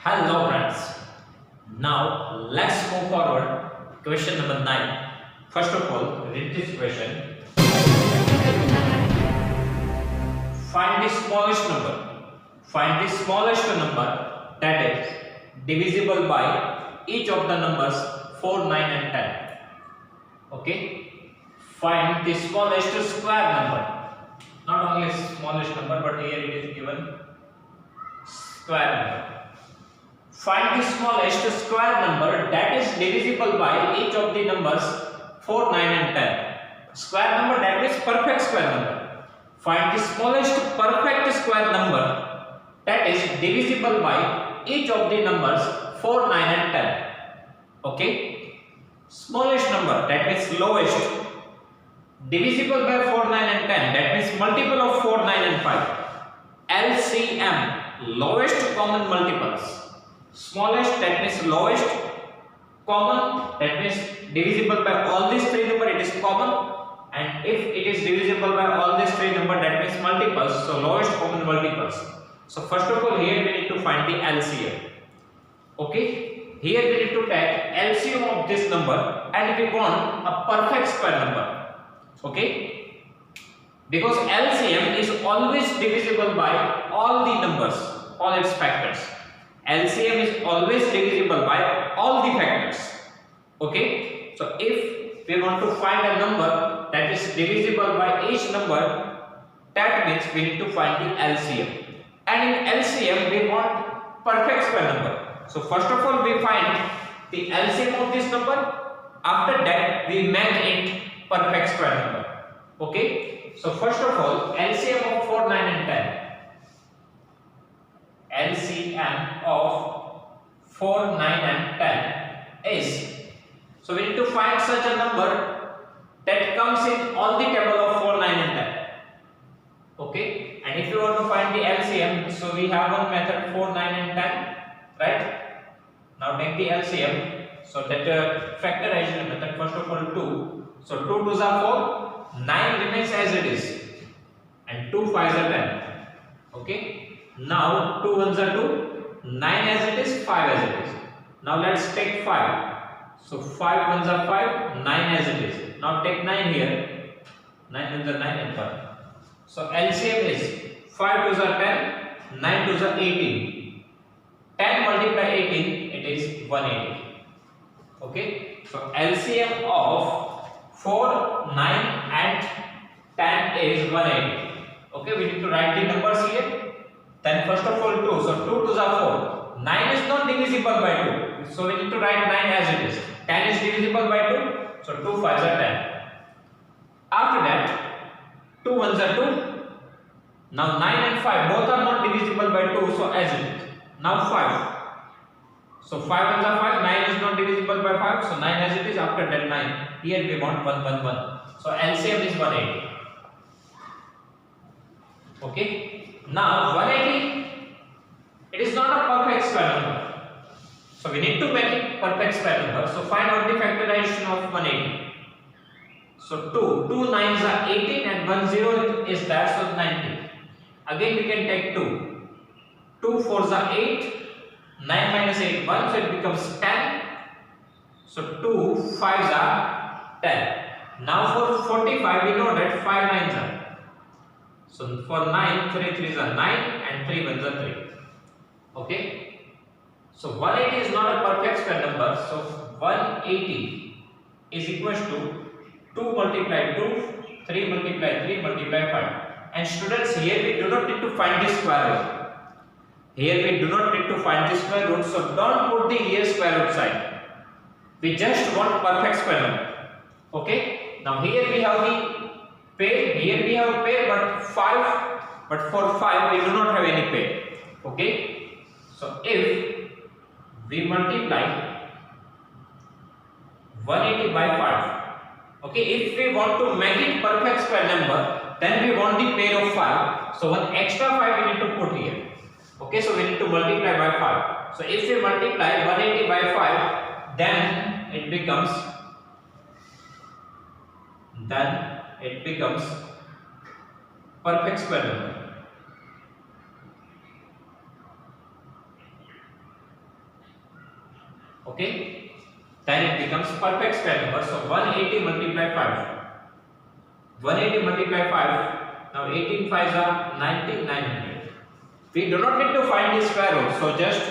Hello friends. Now let's move forward. Question number 9. First of all, read this question. Find the smallest number. Find the smallest number that is divisible by each of the numbers 4, 9 and 10. Okay. Find the smallest square number. Not only smallest number but here it is given square number. Find the smallest square number that is divisible by each of the numbers 4, 9 and 10. Square number that means perfect square number. Find the smallest perfect square number that is divisible by each of the numbers 4, 9 and 10. Okay. Smallest number that means lowest. Divisible by 4, 9 and 10 that means multiple of 4, 9 and 5. LCM, lowest common multiples. Smallest that means lowest, common that means divisible by all these three number, it is common, and if it is divisible by all these three number that means multiples, so lowest common multiples. So first of all here we need to find the LCM. Okay, here we need to take LCM of this number and we want a perfect square number. Okay, because LCM is always divisible by all the numbers, all its factors. LCM is always divisible by all the factors. Okay, so if we want to find a number that is divisible by each number, that means we need to find the LCM, and in LCM we want perfect square number. So first of all we find the LCM of this number, after that we make it perfect square number. Okay, so first of all LCM of 4, 9 and 10. LCM of 4, 9 and 10 is, so we need to find such a number that comes in all the table of 4, 9 and 10. Okay, and if you want to find the LCM, so we have one method 4, 9 and 10, right? Now take the LCM, so that factorization method, first of all 2, so 2 2s are 4, 9 remains as it is, and 2 5s are 10. Okay. Now 2 1s are 2, 9 as it is, 5 as it is. Now let's take 5. So 5 1s are 5, 9 as it is. Now take 9 here. 9 1s are 9 and 5. So LCM is 5 2s are 10, 9 2s are 18. 10 multiply 18, it is 180. Okay. So LCM of 4, 9 and 10 is 180. Okay, we need to write the numbers here. Then first of all 2, so 2 2s are 4. 9 is not divisible by 2, so we need to write 9 as it is. 10 is divisible by 2, so 2 5s are 10. After that 2 1s are 2. Now 9 and 5 both are not divisible by 2, so as it is. Now 5, so 5 1s are 5, 9 is not divisible by 5, so 9 as it is. After that 9, here we want 1 1 1, so LCM is 180. Okay. Now 180, it is not a perfect square number, so we need to make it perfect square number. So find out the factorization of 180. So 2 9s are 18 and 1 0 is there, so 90. Again we can take 2 4s are 8, 9 minus 8 1, so it becomes 10. So 2 5s are 10. Now for 45 we know that 5 9s are. So for 9, 3 3s are 9 and 3 1s are 3. Okay. So 180 is not a perfect square number. So 180 is equals to 2 multiply 2, 3 multiply 3 multiply 5. And students, here we do not need to find the square root. Here we do not need to find the square root. So don't put the here square root sign. We just want perfect square number. Okay. Now here we have the pair, here we have pair but 5, but for 5 we do not have any pair. Okay, so if we multiply 180 by 5, okay, if we want to make it perfect square number, then we want the pair of 5, so one extra 5 we need to put here. Okay, so we need to multiply by 5. So if we multiply 180 by 5, then it becomes perfect square number. Okay, then it becomes perfect square number. So 180 multiply 5. 180 multiply 5. Now 18 5s are 90, 900. We do not need to find the square root, so just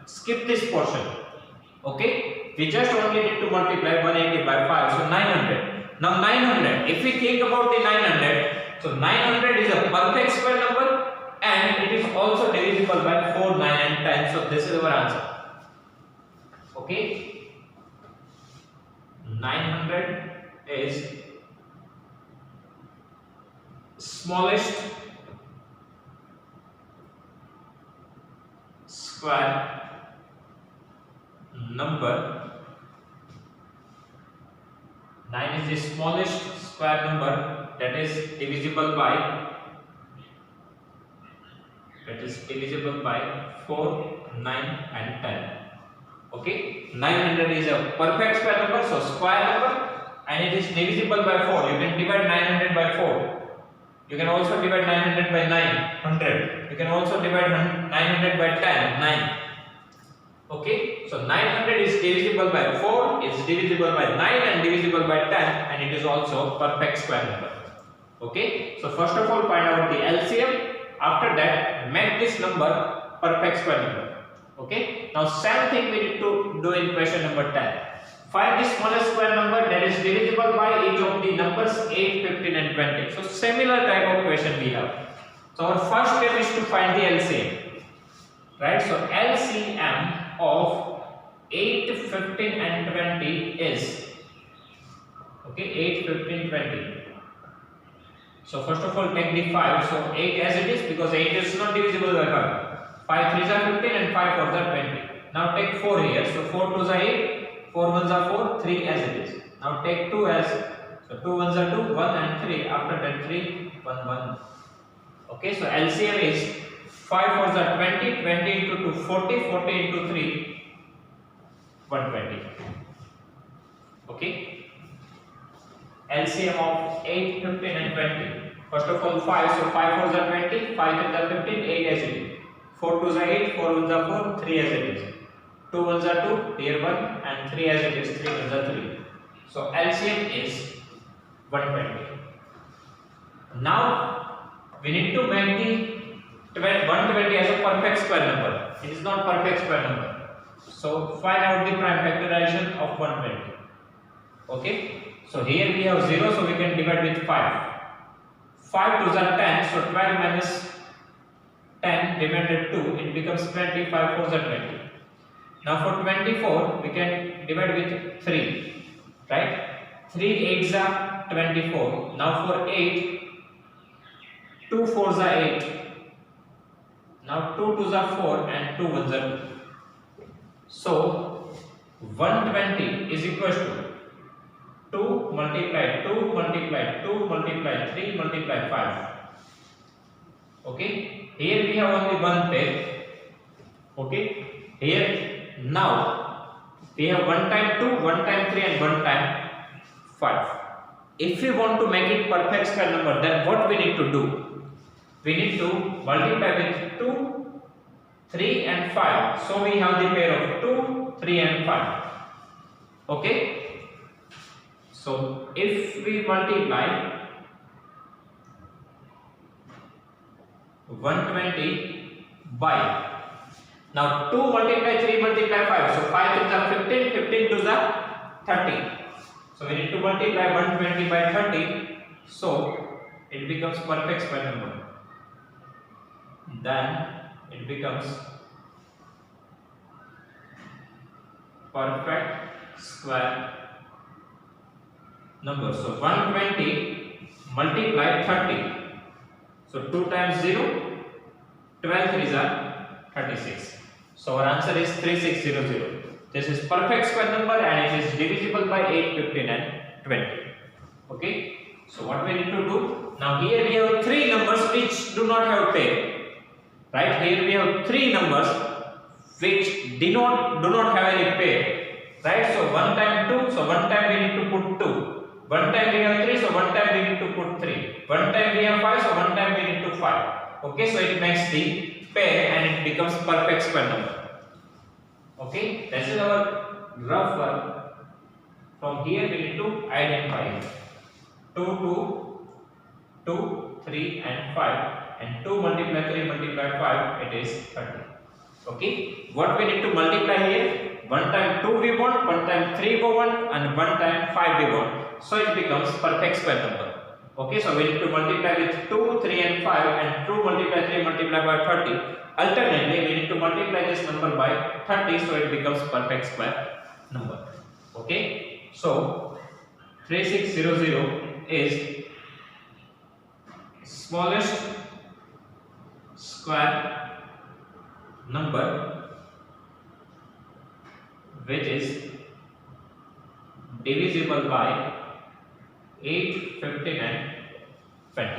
skip this portion. Okay, we just only need to multiply 180 by 5, so 900. Now 900, if we think about the 900, so 900 is a perfect square number and it is also divisible by 4, 9 and 10. So this is our answer. Okay, 900 is smallest square number. 9 is the smallest square number that is divisible by 4, 9 and 10. Okay, 900 is a perfect square number, so square number, and it is divisible by 4. You can divide 900 by 4. You can also divide 900 by 900. You can also divide 900 by 10, 9. Okay, so 900 is divisible by 4, is divisible by 9 and divisible by 10, and it is also perfect square number. Okay, so first of all find out the LCM. After that, make this number perfect square number. Okay, now same thing we need to do in question number 10. Find the smallest square number that is divisible by each of the numbers 8, 15 and 20. So similar type of question we have. So our first step is to find the LCM. Right, so LCM of 8, 15 and 20 is, okay, 8, 15, 20. So first of all take the 5, so 8 as it is because 8 is not divisible by 5. 5 3s are 15 and 5 4s are 20. Now take 4 here, so 4 2s are 8, 4 1s are 4, 3 as it is. Now take 2 as, so 2 1s are 2, 1 and 3, after that 3, 1, 1. Okay, so LCM is 5 4s are 20, 20 into 2 40, 40 into 3 120. Okay, LCM of 8, 15 and 20. First of all 5, so 5 4s are 20, 5 3s are 15, 8 as it is. 4 2s are 8, 4 1s are 4, 3 as it is. 2 1s are 2, here 1 and 3 as it is, 3 1s are 3. So LCM is 120. Now we need to make the 120 as a perfect square number. It is not perfect square number. So find out the prime factorization of 120. Okay. So here we have 0, so we can divide with 5. 5 2s are 10, so 12 minus 10 divided 2, it becomes 20, 5 4s are 20. Now for 24, we can divide with 3, right? 3 8s are 24. Now for 8, 2 4s are 8. Now 2 2s are 4 and 2 1s are 2. So 120 is equal to 2 multiply 2 multiply 2 multiply 3 multiply 5. Okay, here we have only one pair. Okay, here now we have 1 time 2, 1 time 3 and 1 time 5. If we want to make it perfect square number, then what we need to do? We need to multiply with 2, 3 and 5. So we have the pair of 2, 3 and 5. Okay. So if we multiply 120 by, now 2 multiply 3 multiply 5, so 5 3s are 15, 15 2s are 30. So we need to multiply 120 by 30, so it becomes perfect square number. Then it becomes perfect square number. So 120 multiply 30. So 2 times 0, 12 3s are 36. So our answer is 3600. This is perfect square number and it is divisible by 8, 15 and 20. Okay. So what we need to do? Now here we have 3 numbers which do not have pair. Right? Here we have 3 numbers which do not have any pair. Right? So 1 time 2, so 1 time we need to put 2. 1 time we have 3, so 1 time we need to put 3. 1 time we have 5, so 1 time we need to 5. Okay, so it makes the pair and it becomes perfect square number. Okay, this is our rough one. From here we need to identify it. 2, 2, 3 and 5, and 2 multiply 3 multiply 5, it is 30. Okay, what we need to multiply here? One time 2 we want, one time 3 we want, and one time 5 we want. So it becomes perfect square number. Okay, so we need to multiply with 2, 3 and 5, and 2 multiply 3 multiply by 30. Alternately, we need to multiply this number by 30, so it becomes perfect square number. Okay, so 3600 is smallest square number which is divisible by 8, 15 and 20.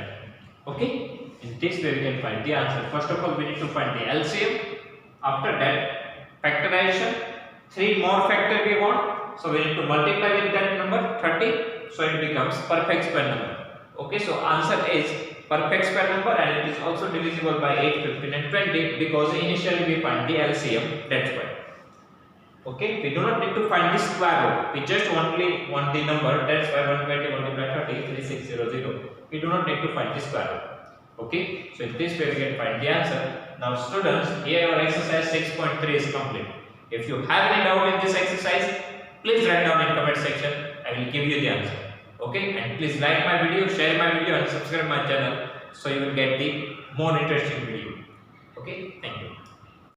Okay, in this way we can find the answer. First of all, we need to find the LCM. After that, factorization. 3 more factor we want, so we need to multiply with that number 30, so it becomes perfect square number. Okay, so answer is perfect square number, and it is also divisible by 8, 15 and 20 because initially we find the LCM, that's why. Okay, we do not need to find the square root, we just only want the number, that's why 120 multiplied 30, 3600. We do not need to find the square root. Okay, so in this way we can find the answer. Now students, here our exercise 6.3 is complete. If you have any doubt in this exercise, please write down in comment section, I will give you the answer. Okay, and please like my video, share my video and subscribe my channel so you will get the more interesting video. Okay, thank you.